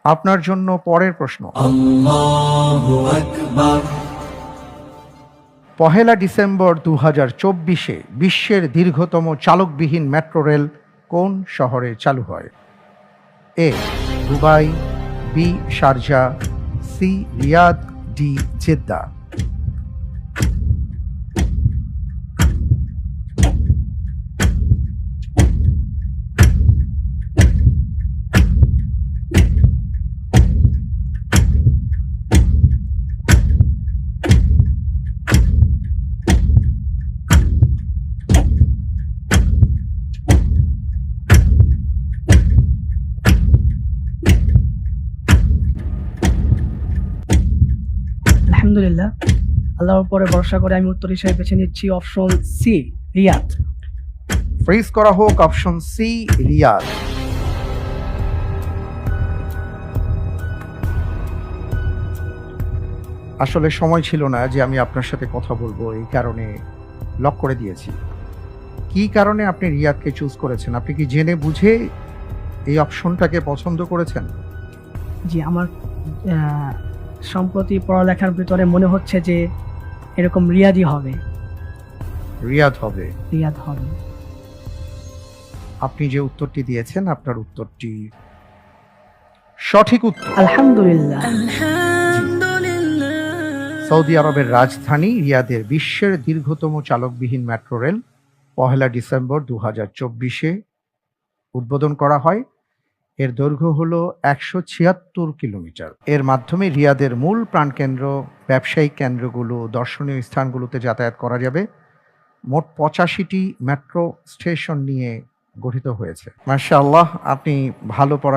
আপনার জন্য পরের প্রশ্ন। আল্লাহু আকবার। 1 ডিসেম্বর 2024-এ বিশ্বের দীর্ঘতম চালকবিহীন মেট্রো রেল কোন শহরে চালু হয়? A Dubai, B Sharjah, C Riyadh, D Jeddah. আলহামদুলিল্লাহ, আল্লাহর উপরে ভরসা করে আমি উত্তর হিসেবে বেছে নিচ্ছি অপশন সি, রিয়াদ। ফ্রিজ করা হোক অপশন সি রিয়াদ। আসলে সময় ছিল না যে আমি আপনার সাথে কথা বলবো, এই কারণে লক করে দিয়েছি। কি কারণে আপনি রিয়াদকে চুজ করেছেন? আপনি কি জেনে বুঝে এই অপশনটাকে পছন্দ করেছেন? জি, আমার সম্প্রতি পড়ালেখার ভিতরে মনে হচ্ছে যে এরকম রিয়াদই হবে। রিয়াদ হবে। রিয়াদ হবে। আপনি যে উত্তরটি দিয়েছেন আপনার উত্তরটি সঠিক উত্তর। আলহামদুলিল্লাহ। সৌদি আরবের রাজধানী রিয়াদের বিশ্বের দীর্ঘতম চালকবিহীন মেট্রো রেল 1 ডিসেম্বর 2024-এ উদ্বোধন করা হয়। এর দৈর্ঘ্য হলো 176 কিলোমিটার। এর মাধ্যমে রিয়াদের মূল প্রাণকেন্দ্র, ব্যবসায়িক কেন্দ্রগুলো, দর্শনীয় স্থানগুলোতে যাতায়াত করা যাবে। মোট 85টি মেট্রো স্টেশন নিয়ে গঠিত হয়েছে। মাশাআল্লাহ, আপনি ভালো পড়া